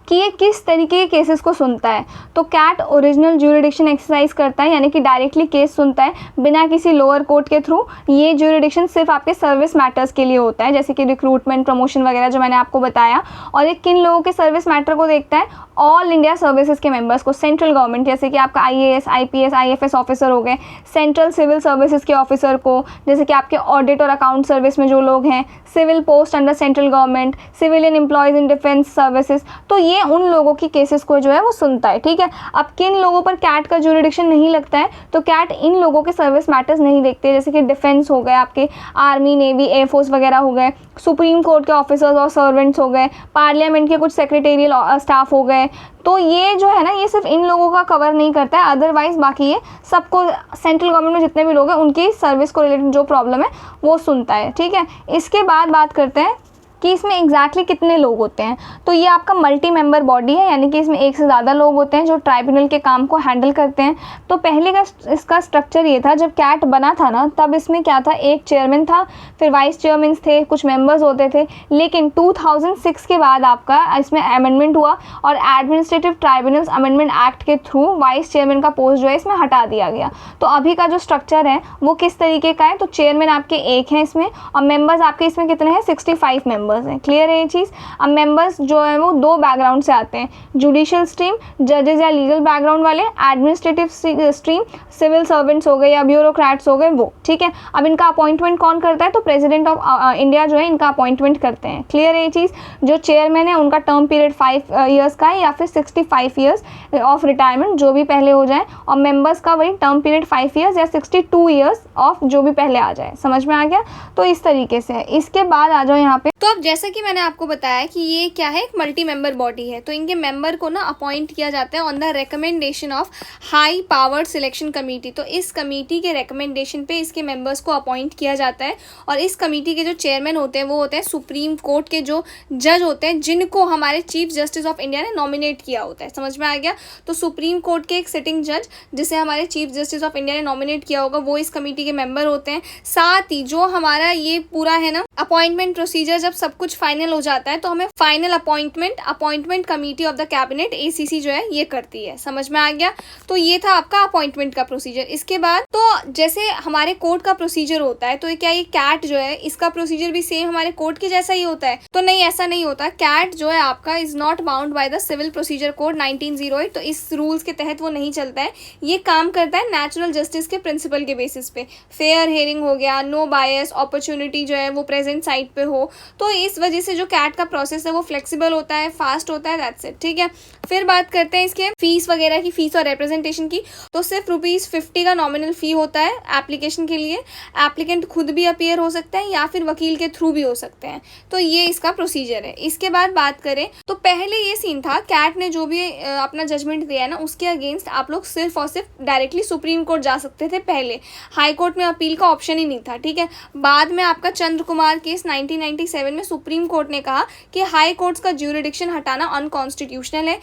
कि ये किस तरीके के केसेस को सुनता है। तो कैट ओरिजिनल ज्यूरिडिक्शन एक्सरसाइज करता है, यानी कि डायरेक्टली केस सुनता है बिना किसी लोअर कोर्ट के थ्रू। ये ज्यूरिडिक्शन सिर्फ आपके सर्विस मैटर्स के लिए होता है, जैसे कि रिक्रूटमेंट, प्रमोशन वगैरह जो मैंने आपको बताया। और ये किन लोगों के सर्विस मैटर को देखता है, ऑल इंडिया सर्विसेज के मेंबर्स को, सेंट्रल गवर्नमेंट, जैसे कि आपका IAS, IPS, IFS ऑफिसर हो गए, सेंट्रल सिविल सर्विसेज के ऑफिसर को, जैसे कि आपके ऑडिट और अकाउंट सर्विस में जो लोग हैं, civil post under central government, civilian employees in defence services. तो ये ये उन लोगों की केसेस को जो है वो सुनता है, ठीक है। अब किन लोगों पर कैट का ज्यूरिडिक्शन नहीं लगता है, तो कैट इन लोगों के सर्विस मैटर्स नहीं देखते, जैसे कि डिफेंस हो गए, आपके आर्मी, नेवी, एयरफोर्स वगैरह हो गए, सुप्रीम कोर्ट के ऑफिसर्स और सर्वेंट्स हो गए, पार्लियामेंट के कुछ सेक्रेटेरियल स्टाफ हो गए। तो ये जो है ना, ये सिर्फ इन लोगों का कवर नहीं करता है, अदरवाइज बाकी ये सबको, सेंट्रल गवर्नमेंट में जितने भी लोग हैं उनकी सर्विस को रिलेटेड जो प्रॉब्लम है वो सुनता है, ठीक है। इसके बाद बात करते हैं कि इसमें एग्जैक्टली कितने लोग होते हैं। तो ये आपका मल्टी मेंबर बॉडी है, यानी कि इसमें एक से ज़्यादा लोग होते हैं जो ट्राइब्यूनल के काम को हैंडल करते हैं। तो पहले का इसका स्ट्रक्चर ये था, जब कैट बना था ना, तब इसमें क्या था, एक चेयरमैन था, फिर वाइस चेयरमैन थे, कुछ मेंबर्स होते थे। लेकिन 2006 के बाद आपका इसमें अमेंडमेंट हुआ और एडमिनिस्ट्रेटिव ट्राइब्यूनल्स अमेंडमेंट एक्ट के थ्रू वाइस चेयरमैन का पोस्ट जो है इसमें हटा दिया गया। तो अभी का जो स्ट्रक्चर है वो किस तरीके का है, तो चेयरमैन आपके एक हैं इसमें, और मेंबर्स आपके इसमें कितने हैं, 65 मेंबर्स हैं। क्लियर है ये चीज़। अब मेंबर्स जो है वो दो बैकग्राउंड से आते हैं, जुडिशियल स्ट्रीम, जजेस या लीगल बैकग्राउंड वाले, एडमिनिस्ट्रेटिव स्ट्रीम, सिविल सर्वेंट्स हो गए या ब्यूरोक्रेट्स हो गए वो, ठीक है। अब इनका अपॉइंटमेंट कौन करता है, तो प्रेसिडेंट ऑफ इंडिया जो है इनका अपॉइंटमेंट करते हैं। क्लियर है ये चीज़। जो चेयरमैन है उनका टर्म पीरियड 5 ईयर्स का है या फिर 65 ईयर्स ऑफ रिटायरमेंट, जो भी पहले हो जाए, और मेंबर्स का वही टर्म पीरियड 5 ईयर्स या 62 ईयर्स ऑफ जो भी पहले आ जाए। समझ में आ गया। तो इस तरीके से है। इसके बाद आ जाओ यहाँ पे। तो अब जैसा कि मैंने आपको बताया कि ये क्या है, एक मल्टी मेंबर बॉडी है, तो इनके मेंबर को ना अपॉइंट किया जाता है on the recommendation of high powered selection committee. तो इस कमेटी के रिकमेंडेशन पे इसके मेंबर्स को अपॉइंट किया जाता है। और इस कमेटी के जो चेयरमैन होते हैं वो होते हैं सुप्रीम कोर्ट के जो जज होते हैं, जिनको हमारे चीफ जस्टिस ऑफ इंडिया ने नॉमिनेट किया होता है। समझ में आ गया। तो सुप्रीम कोर्ट के एक सिटिंग जज, जिसे हमारे चीफ जस्टिस ऑफ इंडिया ने नॉमिनेट किया होगा, वो इस कमेटी के मेंबर होते हैं। साथ ही जो हमारा ये पूरा है ना अपॉइंटमेंट प्रोसीजर, जब सब कुछ फाइनल हो जाता है तो हमें final appointment committee of the cabinet ACC जो है ये करती है। समझ में आ गया। तो ये था आपका अपॉइंटमेंट का प्रोसीजर। इसके बाद तो जैसे हमारे कोर्ट का प्रोसीजर होता है, तो क्या ये कैट जो है इसका प्रोसीजर भी सेम हमारे कोर्ट के जैसा ही होता है, तो नहीं, ऐसा नहीं होता। कैट जो है आपका is not bound by the civil procedure code 1908, तो इस रूल्स के तहत वो नहीं चलता है। ये काम करता है नेचुरल जस्टिस के प्रिंसिपल के बेसिस पे। फेयर हेयरिंग हो गया, नो बायस, अपॉर्चुनिटी जो है वो प्रेजेंट साइड पे हो। तो इस वजह से जो कैट का प्रोसेस है वो फ्लेक्सिबल होता है, फास्ट होता है, दैट्स इट, ठीक है। फिर बात करते हैं इसके फीस वगैरह की, फीस और रिप्रेजेंटेशन की। तो सिर्फ ₹50 का नॉमिनल फी होता है एप्लीकेशन के लिए। एप्लीकेंट खुद भी अपीयर हो सकते हैं या फिर वकील के थ्रू भी हो सकते हैं। तो ये इसका प्रोसीजर है। इसके बाद बात करें तो पहले ये सीन था, कैट ने जो भी अपना जजमेंट दिया है ना, उसके अगेंस्ट आप लोग सिर्फ और सिर्फ डायरेक्टली सुप्रीम कोर्ट जा सकते थे पहले। हाई कोर्ट में अपील का ऑप्शन ही नहीं था, ठीक है। बाद में आपका चंद्र कुमार केस 1997 में सुप्रीम कोर्ट ने कहा कि हाई कोर्ट्स का ज्यूरिडिक्शन हटाना अनकॉन्स्टिट्यूशनल है,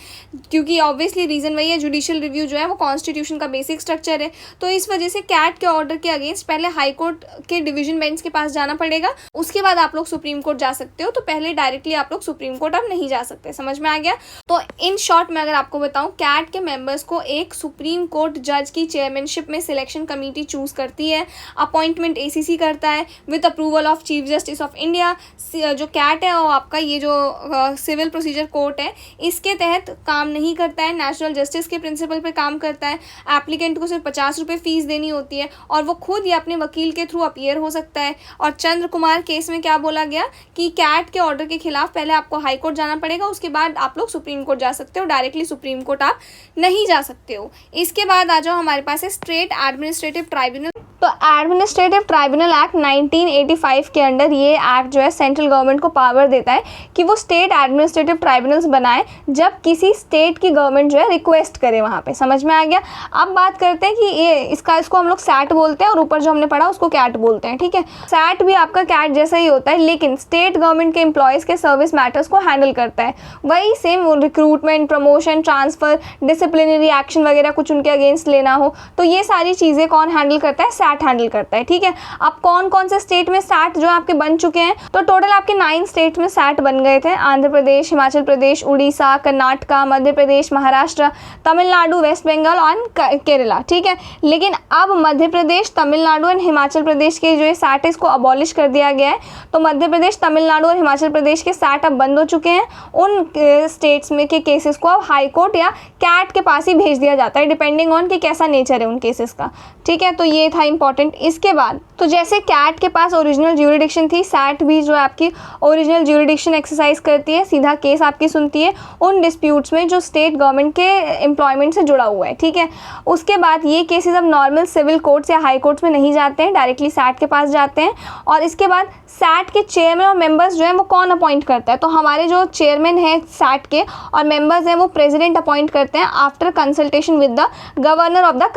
क्योंकि ऑब्वियसली रीजन वही है, जुडिशियल रिव्यू जो है वो कॉन्स्टिट्यूशन का बेसिक स्ट्रक्चर है। तो इस वजह से कैट के ऑर्डर के अगेंस्ट पहले हाई कोर्ट के डिवीजन बेंच के पास जाना पड़ेगा, उसके बाद आप लोग सुप्रीम कोर्ट जा सकते हो। तो पहले डायरेक्टली आप लोग सुप्रीम कोर्ट अब नहीं जा सकते। समझ में आ गया। तो इन शॉर्ट में अगर आपको बताऊं, कैट के मेंबर्स को एक सुप्रीम कोर्ट जज की चेयरमैनशिप में सिलेक्शन कमेटी चूज करती है, अपॉइंटमेंट ACC करता है with approval of chief justice of India. जो कैट है वो आपका ये जो सिविल प्रोसीजर कोर्ट है इसके तहत काम नहीं करता है, नेचुरल जस्टिस के प्रिंसिपल पे काम करता है। एप्लीकेंट को सिर्फ ₹50 फीस देनी होती है और वो खुद या अपने वकील के थ्रू अपीयर हो सकता है। और चंद्र कुमार केस में क्या बोला गया कि कैट के ऑर्डर के खिलाफ पहले आपको हाई कोर्ट जाना पड़ेगा, उसके बाद आप लोग सुप्रीम कोर्ट जा सकते हो, डायरेक्टली सुप्रीम कोर्ट आप नहीं जा सकते हो। इसके बाद आ जाओ हमारे पास है स्टेट एडमिनिस्ट्रेटिव ट्राइब्यूनल। तो एडमिनिस्ट्रेटिव ट्राइब्यूनल एक्ट 1985 के अंडर ये एक्ट जो है सेंट्रल गवर्नमेंट को पावर देता है कि वो स्टेट एडमिनिस्ट्रेटिव ट्राइब्यूनल्स बनाए जब किसी स्टेट की गवर्नमेंट जो है रिक्वेस्ट करे वहाँ पे। समझ में आ गया। अब बात करते हैं कि ये इसको हम लोग सैट बोलते हैं और ऊपर जो हमने पढ़ा उसको कैट बोलते हैं, ठीक है। सैट भी आपका कैट जैसा ही होता है, लेकिन स्टेट गवर्नमेंट के एम्प्लॉयज़ के सर्विस मैटर्स को हैंडल करता है। वही same recruitment, promotion, transfer, disciplinary action वगैरह कुछ उनके अगेंस्ट लेना हो, तो ये सारी चीज़ें कौन हैंडल करता है, सैट हैंडल करता है, ठीक है। अब कौन कौन से स्टेट में सैट जो आपके बन चुके हैं, तो टोटल आपके 9 स्टेट में सैट बन गए थे। आंध्र प्रदेश, हिमाचल प्रदेश, उड़ीसा, कर्नाटका, मध्य प्रदेश, महाराष्ट्र, तमिलनाडु, वेस्ट बंगाल और केरला, ठीक है। लेकिन अब मध्य प्रदेश, तमिलनाडु और हिमाचल प्रदेश के जो सैट इसको अबॉलिश कर दिया गया है। तो मध्य प्रदेश, तमिलनाडु और हिमाचल प्रदेश के सैट अब बंद हो चुके हैं। उन स्टेट्स में के केसेस को अब हाई कोर्ट या कैट के पास ही भेज दिया जाता है, डिपेंडिंग ऑन कि कैसा नेचर है उन केसेस का, ठीक है। तो ये था इंपॉर्टेंट। इसके बाद तो जैसे कैट के पास ओरिजिनल ज्यूरिडिक्शन थी, सैट भी जो है आपकी ओरिजिनल ज्यूरिडिक्शन एक्सरसाइज करती है, सीधा केस आपकी सुनती है उन डिस्प्यूट्स में जो स्टेट गवर्नमेंट के एम्प्लॉयमेंट से जुड़ा हुआ है, ठीक है। उसके बाद ये केसेस अब नॉर्मल सिविल कोर्ट्स या हाई कोर्ट्स में नहीं जाते हैं, डायरेक्टली सैट के पास जाते हैं। और इसके बाद सैट के चेयरमैन और मेंबर्स जो हैं वो कौन अपॉइंट करता है, तो हमारे जो चेयरमैन हैं सैट के और मेंबर्स हैं वो प्रेसिडेंट अपॉइंट करते हैं after consultation with the governor of the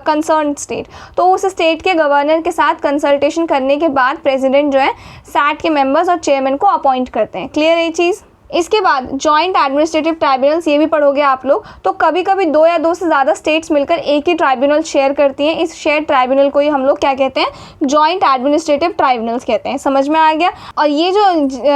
concern state. तो उस स्टेट के गवर्नर के साथ कंसल्टेशन करने के बाद प्रेसिडेंट जो है सैट के मेंबर्स और चेयरमैन को अपॉइंट करते हैं। क्लियर है ये चीज़। इसके बाद जॉइंट एडमिनिस्ट्रेटिव ट्राइब्यूनल्स, ये भी पढ़ोगे आप लोग। तो कभी कभी 2 या 2 से ज़्यादा स्टेट्स मिलकर एक ही ट्राइब्यूनल शेयर करती हैं, इस शेयर ट्राइब्यूनल को ही हम लोग क्या कहते हैं, जॉइंट एडमिनिस्ट्रेटिव ट्राइब्यूनल्स कहते हैं। समझ में आ गया। और ये जो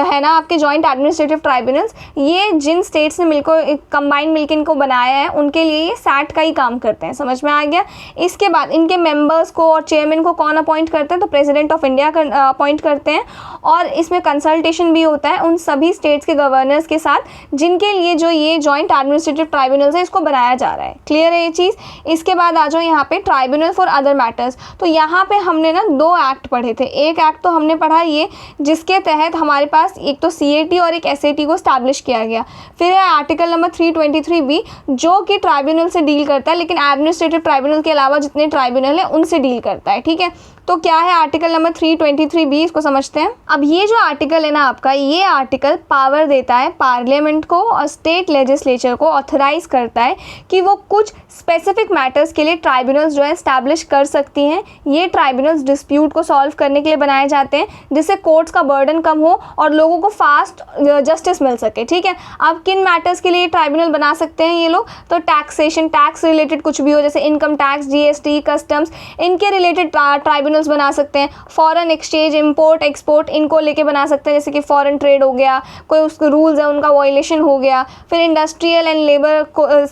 है ना आपके जॉइंट एडमिनिस्ट्रेटिव ट्राइब्यूनल्स, ये जिन स्टेट्स ने मिलकर कंबाइन मिलकर इनको बनाया है उनके लिए ये सैट का ही काम करते हैं। समझ में आ गया। इसके बाद इनके मेंबर्स को और चेयरमैन को कौन अपॉइंट करते हैं, तो प्रेसिडेंट ऑफ इंडिया अपॉइंट करते हैं। और इसमें कंसल्टेशन भी होता है उन सभी स्टेट्स के गवर्नर्स के साथ जिनके लिए जो ये जॉइंट एडमिनिस्ट्रेटिव ट्राइब्यूनल्स है इसको बनाया जा रहा है। क्लियर है ये चीज़। इसके बाद आ जाओ यहाँ पे ट्राइब्यूनल फॉर अदर मैटर्स। तो यहाँ पे हमने ना 2 एक्ट पढ़े थे। एक एक्ट तो हमने पढ़ा ये जिसके तहत हमारे पास एक तो CAT और एक SAT को स्टैब्लिश किया गया। फिर है आर्टिकल नंबर 323B जो कि ट्राइब्यूनल से डील करता है, लेकिन एडमिनिस्ट्रेटिव ट्राइब्यूनल के अलावा जितने ट्राइब्यूनल है उनसे डील करता है, ठीक है। तो क्या है आर्टिकल नंबर 323B, इसको समझते हैं। अब ये जो आर्टिकल है ना आपका, ये आर्टिकल पावर देता है पार्लियामेंट को और स्टेट लेजिस्लेचर को, ऑथराइज करता है कि वो कुछ स्पेसिफिक मैटर्स के लिए ट्राइब्यूनल्स जो है स्टैब्लिश कर सकती हैं। ये ट्राइब्यूनल्स डिस्प्यूट को सॉल्व करने के लिए बनाए जाते हैं जिससे कोर्ट्स का बर्डन कम हो और लोगों को फास्ट जस्टिस मिल सके, ठीक है। अब किन मैटर्स के लिए ट्राइब्यूनल बना सकते हैं ये लोग, तो टैक्सेशन, टैक्स रिलेटेड कुछ भी हो जैसे इनकम टैक्स, GST, कस्टम्स, इनके रिलेटेड ट्राइब्यूनल्स बना सकते हैं। फॉरेन एक्सचेंज, इंपोर्ट एक्सपोर्ट, इनको लेके बना सकते हैं, जैसे कि फॉरेन ट्रेड हो गया, कोई उसके रूल्स है उनका वायलेशन हो गया। फिर इंडस्ट्रियल एंड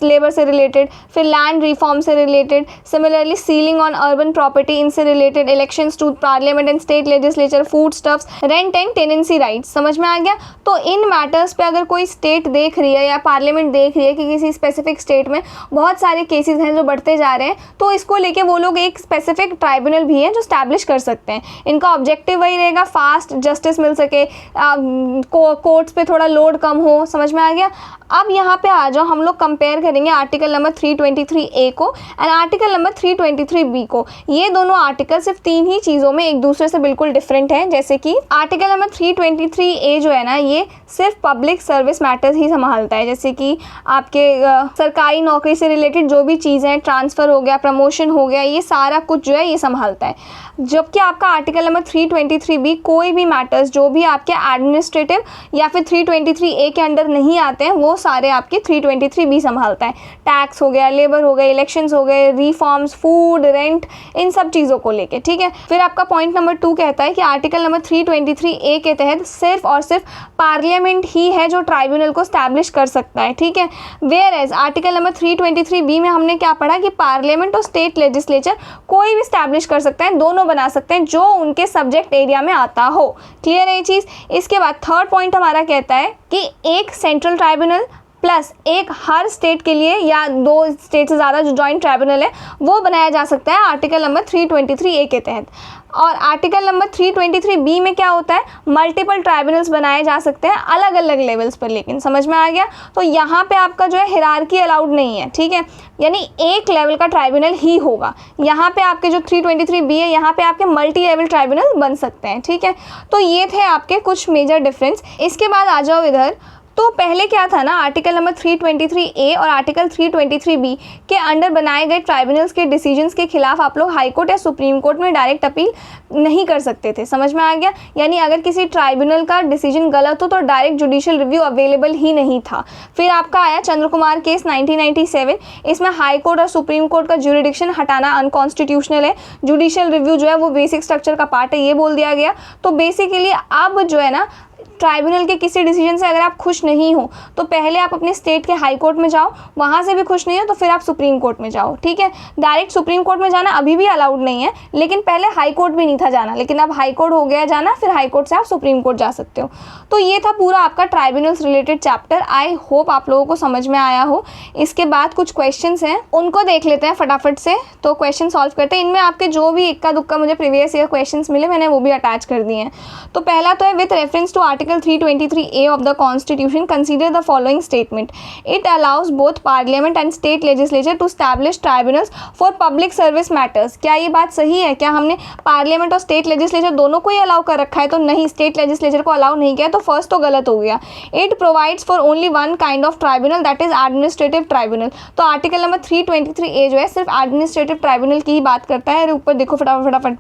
लेबर से रिलेटेड, फिर लैंड रिफॉर्म से related, similarly ceiling on urban property इनसे related, elections to parliament and state legislature, food stuffs, rent and tenancy rights. समझ में आ गया। तो इन मैटर्स पे अगर कोई स्टेट देख रही है या पार्लियामेंट देख रही है कि किसी स्पेसिफिक स्टेट में बहुत सारे केसेस हैं जो बढ़ते जा रहे हैं, तो इसको लेके वो लोग एक स्पेसिफिक ट्राइब्यूनल भी है जो स्टैब्लिश कर सकते हैं। इनका ऑब्जेक्टिव वही रहेगा, फास्ट जस्टिस मिल सके, कोर्ट्स पे थोड़ा लोड कम हो। समझ में आ गया। अब यहाँ पे आ जाओ, हम लोग कंपेयर करेंगे आर्टिकल नंबर 323A को एंड आर्टिकल नंबर 323B को। ये दोनों आर्टिकल सिर्फ 3 ही चीज़ों में एक दूसरे से बिल्कुल डिफरेंट हैं। जैसे कि आर्टिकल नंबर 323A जो है ना, ये सिर्फ पब्लिक सर्विस मैटर्स ही संभालता है, जैसे कि आपके सरकारी नौकरी से रिलेटेड जो भी चीज़ें, ट्रांसफ़र हो गया, प्रमोशन हो गया, ये सारा कुछ जो है ये संभालता है। जबकि आपका आर्टिकल नंबर 323B कोई भी मैटर्स जो भी आपके एडमिनिस्ट्रेटिव या फिर 323A के अंडर नहीं आते हैं वो सारे आपके 323B संभालता है। टैक्स हो गया, लेबर हो गए, इलेक्शंस हो गए, रिफॉर्म्स, फूड, रेंट, इन सब चीज़ों को लेके, ठीक है। फिर आपका पॉइंट नंबर 2 कहता है कि आर्टिकल नंबर 323A के तहत सिर्फ और सिर्फ पार्लियामेंट ही है जो ट्राइब्यूनल को स्टैब्लिश कर सकता है, ठीक है। Where as article number 323B में हमने क्या पढ़ा कि पार्लियामेंट और स्टेट लेजिस्लेचर कोई भी स्टैब्लिश कर सकता है, दोनों बना सकते हैं जो उनके सब्जेक्ट एरिया में आता हो। क्लियर है ये चीज़। इसके बाद थर्ड पॉइंट हमारा कहता है कि एक सेंट्रल ट्राइब्यूनल प्लस एक हर स्टेट के लिए या 2 स्टेट से ज़्यादा जो जॉइंट ट्राइब्यूनल है वो बनाया जा सकता है आर्टिकल नंबर 323A के तहत। और आर्टिकल नंबर 323B में क्या होता है, मल्टीपल ट्राइब्यूनल्स बनाए जा सकते हैं अलग अलग लेवल्स पर। लेकिन समझ में आ गया। तो यहाँ पे आपका जो है हिरार्की अलाउड नहीं है, ठीक है, यानी एक लेवल का ट्राइब्यूनल ही होगा। यहाँ पे आपके जो 323B है, यहाँ पे आपके मल्टी लेवल ट्राइब्यूनल बन सकते हैं, ठीक है। तो ये थे आपके कुछ मेजर डिफरेंस। इसके बाद आ जाओ इधर। तो पहले क्या था ना, आर्टिकल नंबर 323A और आर्टिकल 323B के अंडर बनाए गए ट्राइब्यूनल्स के डिसीजंस के खिलाफ आप लोग हाई कोर्ट या सुप्रीम कोर्ट में डायरेक्ट अपील नहीं कर सकते थे। समझ में आ गया। यानी अगर किसी ट्राइब्यूनल का डिसीजन गलत हो तो डायरेक्ट जुडिशियल रिव्यू अवेलेबल ही नहीं था। फिर आपका आया चंद्र कुमार केस 1997। इसमें हाई कोर्ट और सुप्रीम कोर्ट का ज्यूरिडिक्शन हटाना अनकॉन्स्टिट्यूशनल है। जुडिशियल रिव्यू जो है वो बेसिक स्ट्रक्चर का पार्ट है, ये बोल दिया गया। तो बेसिकली अब जो है ना ट्राइब्यूनल के किसी डिसीजन से अगर आप खुश नहीं हो तो पहले आप अपने स्टेट के हाई कोर्ट में जाओ, वहाँ से भी खुश नहीं हो तो फिर आप सुप्रीम कोर्ट में जाओ, ठीक है। डायरेक्ट सुप्रीम कोर्ट में जाना अभी भी अलाउड नहीं है, लेकिन पहले हाई कोर्ट भी नहीं था जाना, लेकिन अब हाई कोर्ट हो गया जाना, फिर हाई कोर्ट से आप सुप्रीम कोर्ट जा सकते हो। तो ये था पूरा आपका tribunals related chapter. I hope आप लोगों को समझ में आया हो। इसके बाद कुछ क्वेश्चंस हैं, उनको देख लेते हैं फटाफट से, तो क्वेश्चन सॉल्व करते हैं। इनमें आपके जो भी इक्का दुक्का मुझे प्रीवियस ईयर क्वेश्चंस मिले मैंने वो भी अटैच कर दिए हैं। तो पहला तो है with reference to article 323A of the constitution consider the following statement, it allows both parliament and state legislature to establish tribunals for public service matters. क्या ये बात सही है? क्या हमने पार्लियामेंट और स्टेट लेजिस्लेचर दोनों को ही अलाउ कर रखा है? तो नहीं, स्टेट लेजिस्लेचर को अलाउ नहीं किया, तो फर्स्ट तो गलत हो गया। It provides for only one kind of tribunal that is administrative tribunal. तो आर्टिकल नंबर 323A जो है सिर्फ एडमिनिस्ट्रेटिव ट्राइब्यूनल की ही बात करता है। ऊपर देखो फटाफट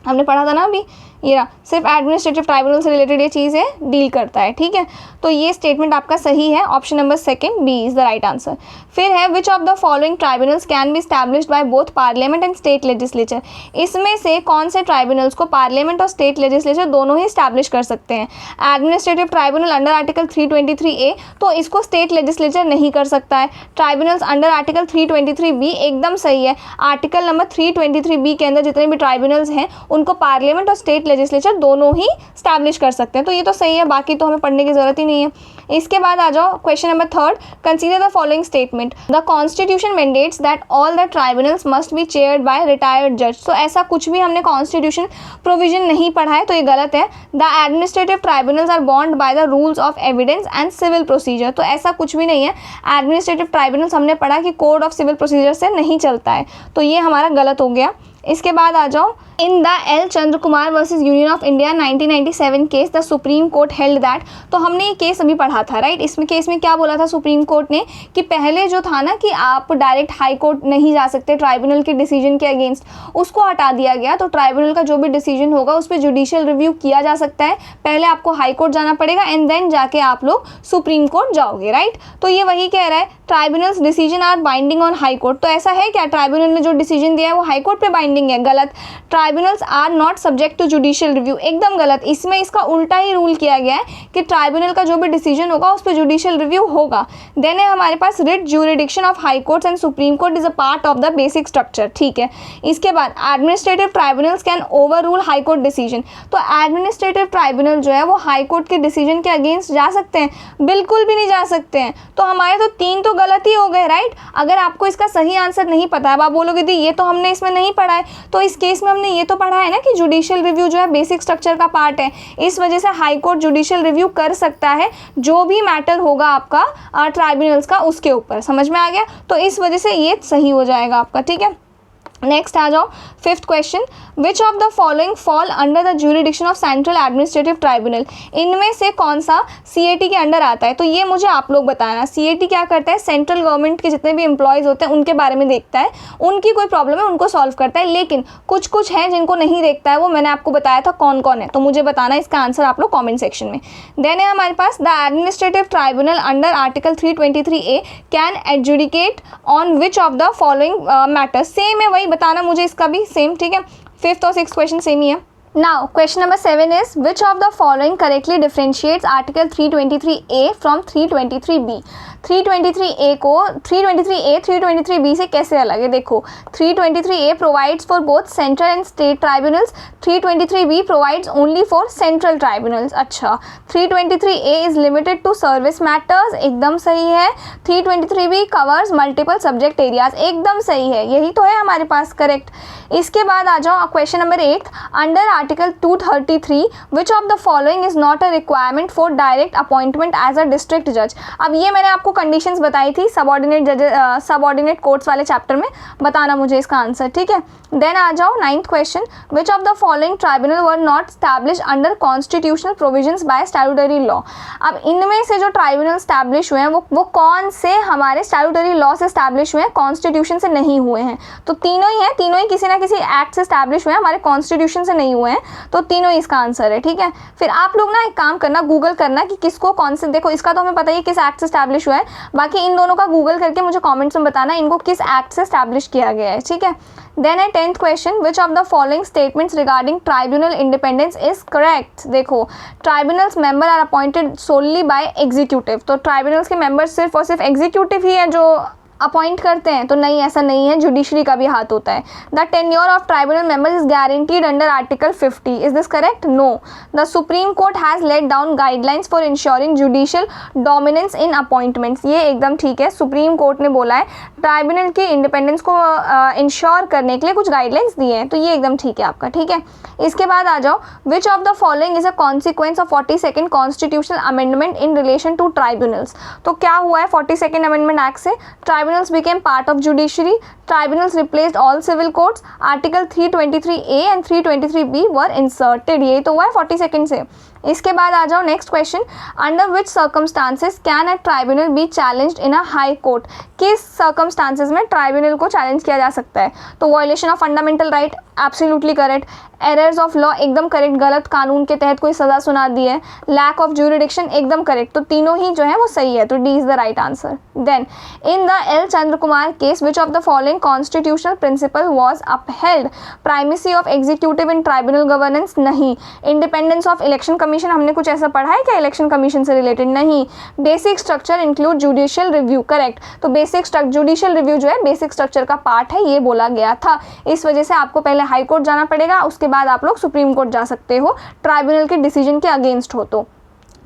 हमने पढ़ा था ना अभी, ये रहा, सिर्फ एडमिनिस्ट्रेटिव ट्राइब्यूनल से रिलेटेड ये चीज़ है, डील करता है, ठीक है। तो ये स्टेटमेंट आपका सही है, option number second B is the right answer. फिर है which of the following tribunals can be established by both parliament and state legislature. इसमें से कौन से ट्राइब्यूनल्स को पार्लियामेंट और स्टेट लेजिस्लेचर दोनों ही स्टैब्लिश कर सकते हैं? Administrative tribunal under article 323A, तो इसको स्टेट लेजिस्लेचर नहीं कर सकता है। ट्राइब्यूनल्स अंडर आर्टिकल 323B एकदम सही है। आर्टिकल नंबर 323B के अंदर जितने भी ट्राइब्यूनल्स हैं उनको पार्लियामेंट और स्टेट लेजिस्लेचर दोनों ही स्टैब्लिश कर सकते हैं, तो ये तो सही है, बाकी तो हमें पढ़ने की जरूरत ही नहीं है। इसके बाद आ जाओ question number third, consider the following statement, the constitution mandates that all the tribunals must be chaired by retired जज। तो ऐसा कुछ भी हमने कॉन्स्टिट्यूशन प्रोविजन नहीं पढ़ा है, तो ये गलत है। The administrative tribunals are bound by the rules of evidence and civil procedure. तो ऐसा कुछ भी नहीं है। एडमिनिस्ट्रेटिव ट्राइब्यूनल्स हमने पढ़ा कि कोड ऑफ सिविल प्रोसीजर से नहीं चलता है, तो ये हमारा गलत हो गया। इसके बाद आ जाओ, in the L Chandrakumar versus union of India 1997 case the supreme court held that. तो हमने ये केस अभी पढ़ा था, राइट। इसमें केस में क्या बोला था सुप्रीम कोर्ट ने कि पहले जो था ना कि आप डायरेक्ट हाई कोर्ट नहीं जा सकते ट्राइब्यूनल के डिसीजन के अगेंस्ट, उसको हटा दिया गया। तो ट्राइब्यूनल का जो भी डिसीजन होगा उस पर जुडिशियल रिव्यू किया जा सकता है। पहले आपको हाई कोर्ट जाना पड़ेगा एंड देन जाके आप लोग सुप्रीम कोर्ट जाओगे, राइट। तो ये वही कह रहा है tribunals decision are binding on high court. तो ऐसा है क्या ट्राइब्यूनल ने जो डिसीजन दिया है वो हाई कोर्ट पे बाइंडिंग है? गलत। Tribunals are not subject to judicial review, एकदम गलत। इसमें इसका उल्टा ही रूल किया गया है कि ट्राइब्यूनल का जो भी डिसीजन होगा उस पर जुडिशियल रिव्यू होगा। देन है हमारे पास writ jurisdiction of high courts and supreme court is a part of the basic structure, ठीक है। इसके बाद administrative tribunals can overrule high court decision. तो एडमिनिस्ट्रेटिव ट्राइब्यूनल जो है वो हाई कोर्ट के डिसीजन के अगेंस्ट जा सकते हैं? बिल्कुल भी नहीं जा सकते हैं। तो हमारे तो तीन तो गलत ही हो गए, राइट। अगर आपको इसका सही आंसर नहीं पता है, अब आप बोलोगे दी ये तो हमने इसमें नहीं पढ़ा है, तो इस केस में हमने ये तो पढ़ा है ना कि जुडिशियल रिव्यू जो है बेसिक स्ट्रक्चर का पार्ट है। इस वजह से हाई कोर्ट जुडिशियल रिव्यू कर सकता है जो भी मैटर होगा आपका ट्राइब्यूनल्स का उसके ऊपर। समझ में आ गया? तो इस वजह से ये सही हो जाएगा आपका, ठीक है। नेक्स्ट आ जाओ, fifth question, which of the following fall under the jurisdiction of central administrative tribunal. इनमें से कौन सा CAT के अंडर आता है? तो ये मुझे आप लोग बताना। CAT क्या करता है? सेंट्रल गवर्नमेंट के जितने भी एम्प्लॉयज़ होते हैं उनके बारे में देखता है, उनकी कोई प्रॉब्लम है उनको सॉल्व करता है। लेकिन कुछ कुछ हैं जिनको नहीं देखता है, वो मैंने आपको बताया था कौन कौन है, तो मुझे बताना इसका आंसर आप लोग कॉमेंट सेक्शन में। देन है हमारे पास the administrative tribunal under article 323A can adjudicate on which of the following matters. Same है, वही बताना मुझे इसका भी सेम, ठीक है। फिफ्थ और सिक्स्थ क्वेश्चन सेम ही है। Now, question number 7 is which of the following correctly differentiates article 323A from 323B। 323A को 323A 323B से कैसे अलग है? देखो, 323A provides for both central and state tribunals, 323B provides only for central tribunals। अच्छा, 323A is limited to service matters, एकदम सही है। 323B covers multiple subject areas, एकदम सही है, यही तो है हमारे पास करेक्ट। इसके बाद आ जाओ question number 8, under article 233 which of the following is not a requirement for direct appointment as a district जज। अब ये मैंने आपको कंडीशंस बताई थी सबऑर्डिनेट कोर्ट्स वाले चैप्टर में, बताना मुझे इसका आंसर, ठीक है। देन आ जाओ 9th question, which of the following tribunal were not establish under constitutional provisions by statutory law. अब इनमें से जो ट्राइब्यूनल स्टैब्लिश हुए हैं वो कौन से हमारे स्टैट्यूटरी लॉ से स्टैब्लिश हुए हैं, कॉन्स्टिट्यूशन से नहीं हुए हैं। तो तीनों ही हैं, तीनों ही किसी ना किसी एक्ट से स्टैब्लिश हुए हैं, हमारे कॉन्स्टिट्यूशन से नहीं हुए हैं, तो तीनों इसका आंसर है, ठीक है। फिर आप लोग ना एक काम करना, गूगल करना कि किसको कौन से, देखो इसका तो हमें पता ही है किस एक्ट से स्टैब्लिश हुआ है, है। बाकी इन दोनों का गूगल करके मुझे कमेंट्स में बताना इनको किस एक्ट से स्टैब्लिश किया गया है, ठीक है। देन है 10th question, which of the following statements regarding tribunal independence is correct. देखो, tribunals member are appointed solely by executive, तो ट्राइब्यूनल्स के मेंबर सिर्फ और सिर्फ एग्जीक्यूटिव ही है जो अपॉइंट करते हैं, तो नहीं, ऐसा नहीं है, जुडिशरी का भी हाथ होता है। The tenure of tribunal members is guaranteed under article 50, is this correct? No. The supreme court has laid down guidelines for ensuring judicial dominance in appointments, ये एकदम ठीक है। सुप्रीम कोर्ट ने बोला है ट्राइब्यूनल की इंडिपेंडेंस को इंश्योर करने के लिए कुछ गाइडलाइंस दिए हैं, तो ये एकदम ठीक है आपका, ठीक है। इसके बाद आ जाओ, which of the following is a consequence of 42nd constitutional amendment in relation to tribunals. तो क्या हुआ है 42nd अमेंडमेंट एक्ट से? Tribunals became part of judiciary, tribunals replaced all civil courts, article 323A and 323B were inserted, यही तो हुआ है 42nd से। इसके बाद आ जाओ next question, under which circumstances can a tribunal be challenged in a high court. किस सर्कमस्टांसेस में ट्राइब्यूनल को चैलेंज किया जा सकता है? तो violation of fundamental right, absolutely correct. Errors of law, एकदम करेक्ट, गलत कानून के तहत कोई सज़ा सुना दी है। लैक ऑफ ज्यूरिडिक्शन, एकदम करेक्ट, तो तीनों ही जो है वो सही है, तो D is the right answer. Then in the L Chandra Kumar case, which of the following constitutional principle was upheld? Primacy of executive in tribunal governance, नहीं। इंडिपेंडेंस ऑफ इलेक्शन कमीशन, हमने कुछ ऐसा पढ़ा है क्या इलेक्शन कमीशन से रिलेटेड? नहीं। Basic structure include judicial review, correct, तो बेसिक जुडिशियल रिव्यू जो है बेसिक स्ट्रक्चर का पार्ट है, ये बोला गया था। इस वजह से आपको पहले हाई कोर्ट जाना पड़ेगा, उसके बाद आप लोग सुप्रीम कोर्ट जा सकते हो ट्राइब्यूनल के डिसीजन के अगेंस्ट हो तो।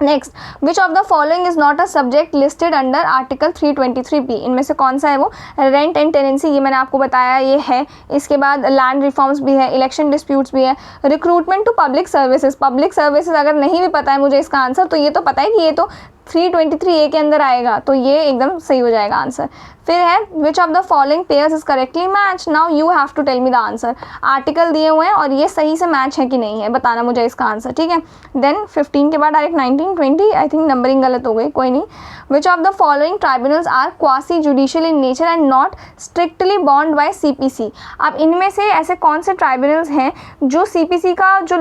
Next, which of the following is not a subject listed under article 323B, इनमें से कौन सा है वो? रेंट एंड टेनेंसी, ये मैंने आपको बताया ये है। इसके बाद लैंड रिफॉर्म्स भी है, इलेक्शन डिस्प्यूट्स भी है। Recruitment to public services, public services अगर नहीं भी पता है मुझे इसका आंसर, तो ये तो पता है कि ये तो 323A के अंदर आएगा, तो ये एकदम सही हो जाएगा आंसर। फिर है which of the following pairs is correctly match, now you have to tell me the answer. Article दिए हुए हैं और ये सही से मैच है कि नहीं है, बताना मुझे इसका आंसर, ठीक है। देन 15 के बाद डायरेक्ट 19, 20, आई थिंक नंबरिंग गलत हो गई, कोई नहीं। Which of the following tribunals are quasi judicial in nature and not strictly bound by CPC। अब इनमें से ऐसे कौन से ट्राइब्यूनल्स हैं जो CPC का जो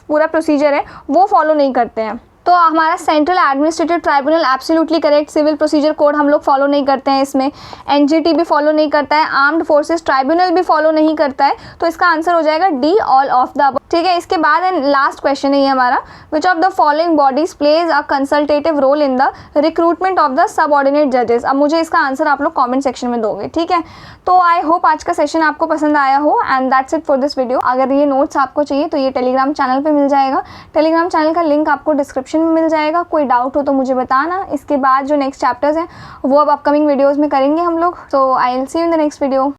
पूरा प्रोसीजर है वो फॉलो नहीं करते हैं? तो हमारा central administrative tribunal absolutely correct, civil procedure code हम लोग फॉलो नहीं करते हैं इसमें, NGT भी फॉलो नहीं करता है, आर्म्ड फोर्सेस ट्राइब्यूनल भी फॉलो नहीं करता है, तो इसका आंसर हो जाएगा D, all of the above, ठीक है। इसके बाद लास्ट क्वेश्चन है ये हमारा, which of the following bodies plays a consultative role in the recruitment of the subordinate जजेस। अब मुझे इसका आंसर आप लोग कॉमेंट सेक्शन में दोगे, ठीक है। तो आई होप आज का सेशन आपको पसंद आया हो, and that's it for this video. अगर ये नोट्स आपको चाहिए तो ये टेलीग्राम चैनल पर मिल जाएगा, टेलीग्राम चैनल का लिंक आपको डिस्क्रिप्शन में मिल जाएगा। कोई डाउट हो तो मुझे बताना। इसके बाद जो नेक्स्ट चैप्टर्स हैं वो अब अपकमिंग वीडियोस में करेंगे हम लोग, तो I will see you in the next video.